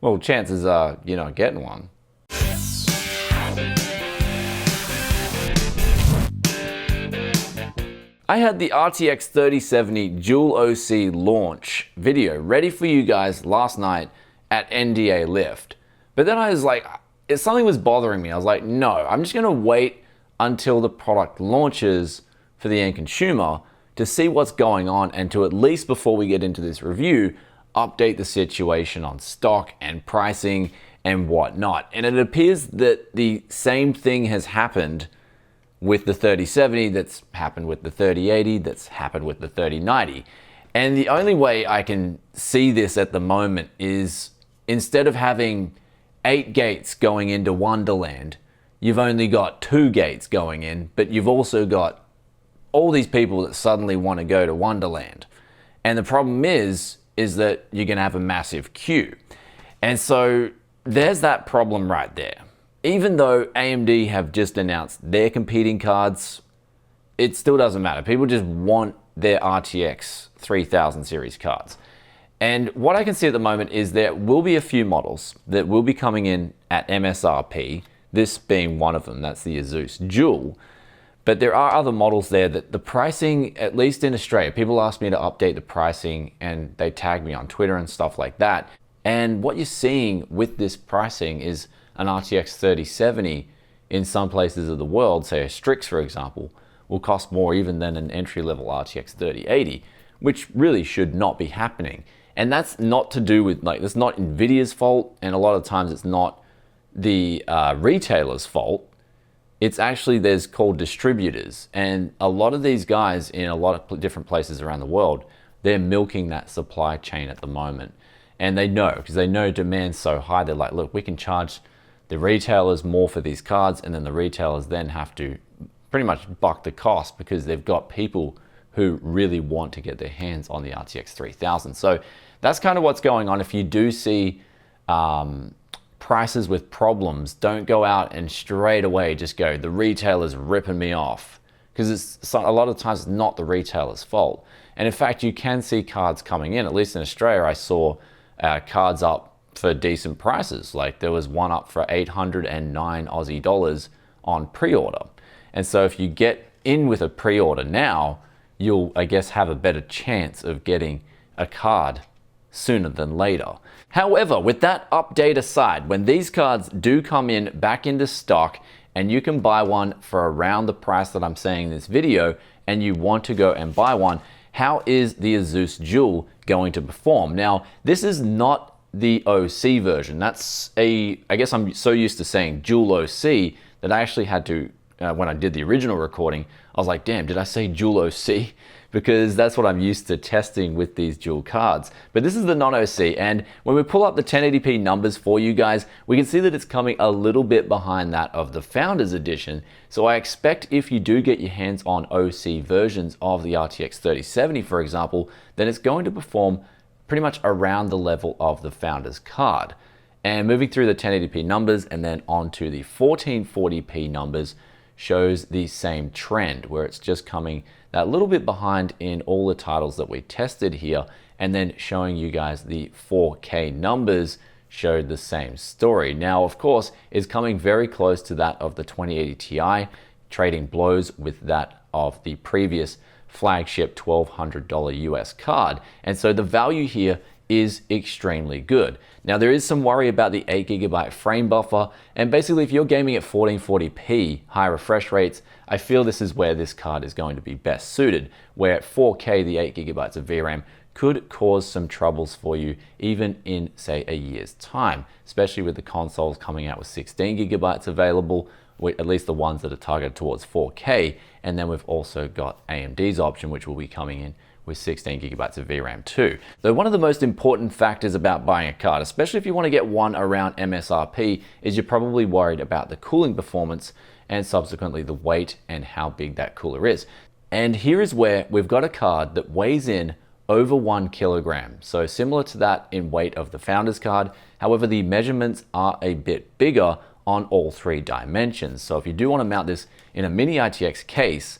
well, chances are you're not getting one. I had the RTX 3070 Dual OC launch video ready for you guys last night at NDA Lift. But then I was like, something was bothering me. I was like, no, I'm just gonna wait until the product launches for the end consumer to see what's going on, and to, at least before we get into this review, update the situation on stock and pricing and whatnot. And it appears that the same thing has happened with the 3070, that's happened with the 3080, that's happened with the 3090. And the only way I can see this at the moment is, instead of having 8 gates going into Wonderland, you've only got 2 gates going in, but you've also got all these people that suddenly want to go to Wonderland. And the problem is that you're gonna have a massive queue. And so there's that problem right there. Even though AMD have just announced their competing cards, it still doesn't matter. People just want their RTX 3000 series cards. And what I can see at the moment is there will be a few models that will be coming in at MSRP, this being one of them, that's the ASUS Dual. But there are other models there that the pricing, at least in Australia, people ask me to update the pricing and they tag me on Twitter and stuff like that. And what you're seeing with this pricing is an RTX 3070 in some places of the world, say a Strix for example, will cost more even than an entry-level RTX 3080, which really should not be happening. And that's not to do with, like, that's not Nvidia's fault, and a lot of times it's not the retailer's fault. It's actually, there's called distributors, and a lot of these guys in a lot of different places around the world, they're milking that supply chain at the moment. And they know, because they know demand's so high, they're like, look, we can charge the retailers more for these cards, and then the retailers then have to pretty much buck the cost because they've got people who really want to get their hands on the RTX 3000. So that's kind of what's going on. If you do see prices with problems, don't go out and straight away just go, the retailer's ripping me off, because it's a lot of times it's not the retailer's fault. And in fact, you can see cards coming in, at least in Australia, I saw cards up for decent prices. Like there was one up for 809 Aussie dollars on pre-order. And so if you get in with a pre-order now, you'll, I guess, have a better chance of getting a card sooner than later. However, with that update aside, when these cards do come in back into stock and you can buy one for around the price that I'm saying in this video, and you want to go and buy one, how is the ASUS Dual going to perform? Now, this is not the OC version. That's I guess I'm so used to saying Dual OC that I actually had to, when I did the original recording, I was like, damn, did I say Dual OC? Because that's what I'm used to testing with these dual cards. But this is the non-OC, and when we pull up the 1080p numbers for you guys, we can see that it's coming a little bit behind that of the Founders Edition. So I expect if you do get your hands on OC versions of the RTX 3070, for example, then it's going to perform pretty much around the level of the Founders card. And moving through the 1080p numbers and then onto the 1440p numbers shows the same trend, where it's just coming that little bit behind in all the titles that we tested here, and then showing you guys the 4K numbers showed the same story. Now, of course, it's coming very close to that of the 2080 Ti, trading blows with that of the previous flagship $1,200 US card. And so the value here is extremely good. Now, there is some worry about the 8GB frame buffer, and basically if you're gaming at 1440p high refresh rates, I feel this is where this card is going to be best suited, where at 4K the 8GB of VRAM could cause some troubles for you even in, say, a year's time, especially with the consoles coming out with 16GB available, at least the ones that are targeted towards 4K. And then we've also got AMD's option, which will be coming in with 16GB of VRAM too. So one of the most important factors about buying a card, especially if you want to get one around MSRP, is you're probably worried about the cooling performance and subsequently the weight and how big that cooler is. And here is where we've got a card that weighs in over 1 kilogram. So similar to that in weight of the Founders card. However, the measurements are a bit bigger on all 3 dimensions. So if you do want to mount this in a mini ITX case,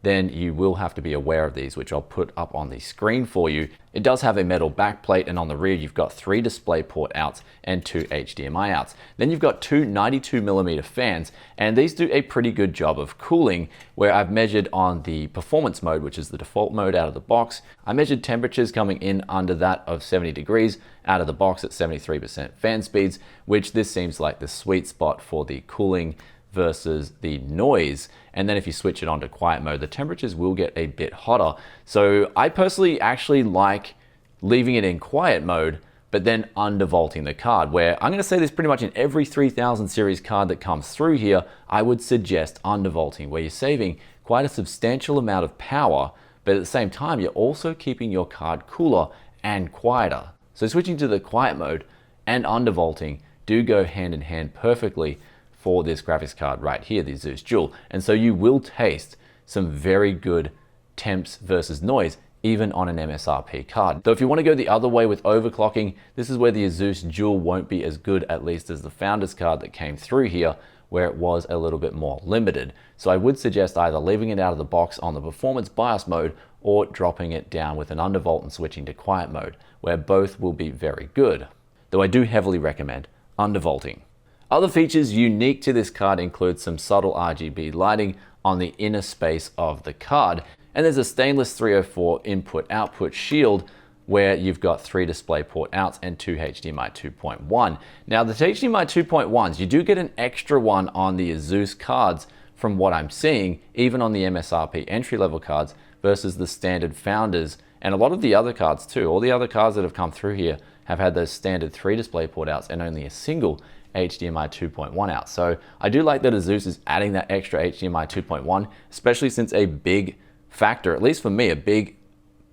then you will have to be aware of these, which I'll put up on the screen for you. It does have a metal backplate, and on the rear you've got 3 DisplayPort outs and 2 HDMI outs. Then you've got 2 92mm fans, and these do a pretty good job of cooling, where I've measured on the performance mode, which is the default mode out of the box. I measured temperatures coming in under that of 70 degrees out of the box at 73% fan speeds, which this seems like the sweet spot for the cooling versus the noise. And then if you switch it on to quiet mode, the temperatures will get a bit hotter. So I personally actually like leaving it in quiet mode, but then undervolting the card, where I'm gonna say this pretty much in every 3000 series card that comes through here, I would suggest undervolting, where you're saving quite a substantial amount of power, but at the same time, you're also keeping your card cooler and quieter. So switching to the quiet mode and undervolting do go hand in hand perfectly for this graphics card right here, the ASUS Dual. And so you will taste some very good temps versus noise, even on an MSRP card. Though if you want to go the other way with overclocking, this is where the ASUS Dual won't be as good, at least as the Founders card that came through here, where it was a little bit more limited. So I would suggest either leaving it out of the box on the performance BIOS mode, or dropping it down with an undervolt and switching to quiet mode, where both will be very good. Though I do heavily recommend undervolting. Other features unique to this card include some subtle RGB lighting on the inner space of the card, and there's a stainless 304 input-output shield where you've got 3 DisplayPort outs and 2 HDMI 2.1. Now the HDMI 2.1s, you do get an extra one on the ASUS cards from what I'm seeing, even on the MSRP entry-level cards versus the standard Founders, and a lot of the other cards too. All the other cards that have come through here have had those standard 3 DisplayPort outs and only a single HDMI 2.1 out. So I do like that ASUS is adding that extra HDMI 2.1, especially since a big factor, at least for me, a big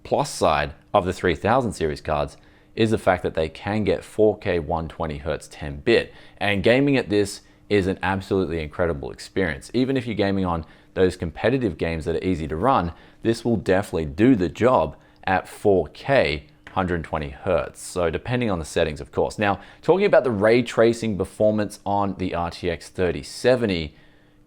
plus side of the 3000 series cards is the fact that they can get 4K 120Hz 10-bit. And gaming at this is an absolutely incredible experience. Even if you're gaming on those competitive games that are easy to run, this will definitely do the job at 4K 120 Hertz. So depending on the settings, of course. Now, talking about the ray tracing performance on the RTX 3070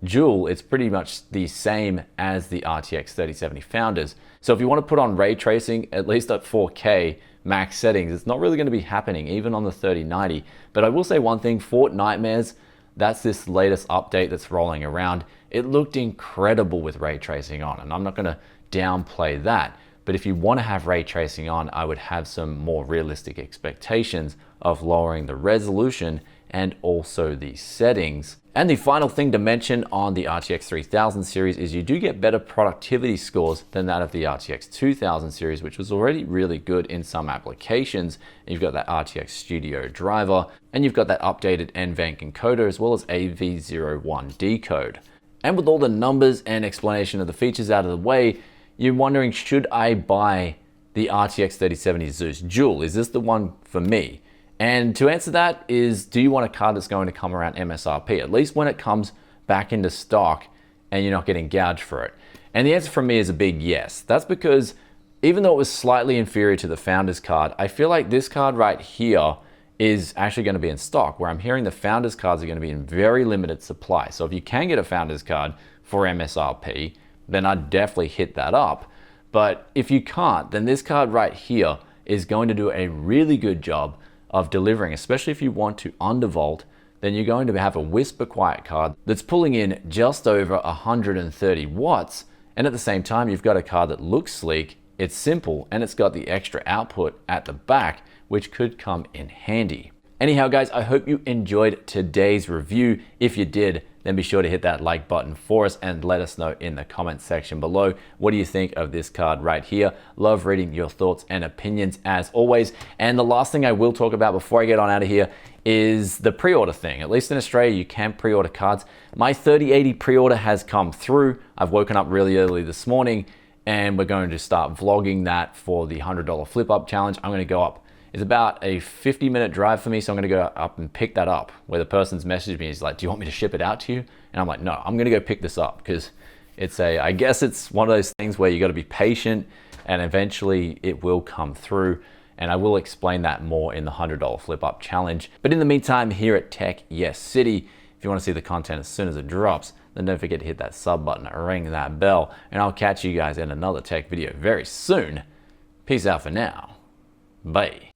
Dual, it's pretty much the same as the RTX 3070 Founders. So if you want to put on ray tracing, at least at 4K max settings, it's not really going to be happening, even on the 3090. But I will say one thing, Fort Nightmares, that's this latest update that's rolling around. It looked incredible with ray tracing on, and I'm not going to downplay that. But if you want to have ray tracing on, I would have some more realistic expectations of lowering the resolution and also the settings. And the final thing to mention on the RTX 3000 series is you do get better productivity scores than that of the RTX 2000 series, which was already really good in some applications. And you've got that RTX Studio driver, and you've got that updated NVENC encoder, as well as AV01 decode. And with all the numbers and explanation of the features out of the way, you're wondering, should I buy the RTX 3070 ASUS Dual? Is this the one for me? And to answer that is, do you want a card that's going to come around MSRP, at least when it comes back into stock and you're not getting gouged for it? And the answer from me is a big yes. That's because even though it was slightly inferior to the Founders card, I feel like this card right here is actually going to be in stock, where I'm hearing the Founders cards are going to be in very limited supply. So if you can get a Founders card for MSRP, then I'd definitely hit that up. But if you can't, then this card right here is going to do a really good job of delivering, especially if you want to undervolt. Then you're going to have a whisper quiet card that's pulling in just over 130 watts. And at the same time, you've got a card that looks sleek, it's simple, and it's got the extra output at the back, which could come in handy. Anyhow, guys, I hope you enjoyed today's review. If you did, then be sure to hit that like button for us and let us know in the comments section below. What do you think of this card right here? Love reading your thoughts and opinions as always. And the last thing I will talk about before I get on out of here is the pre-order thing. At least in Australia, you can pre-order cards. My 3080 pre-order has come through. I've woken up really early this morning, and we're going to start vlogging that for the $100 flip up challenge. I'm going to go up. It's about a 50-minute drive for me, so I'm gonna go up and pick that up, where the person's messaged me, he's like, do you want me to ship it out to you? And I'm like, no, I'm gonna go pick this up, because I guess it's one of those things where you gotta be patient, and eventually it will come through, and I will explain that more in the $100 flip up challenge. But in the meantime, here at Tech Yes City, if you wanna see the content as soon as it drops, then don't forget to hit that sub button, ring that bell, and I'll catch you guys in another tech video very soon. Peace out for now. Bye.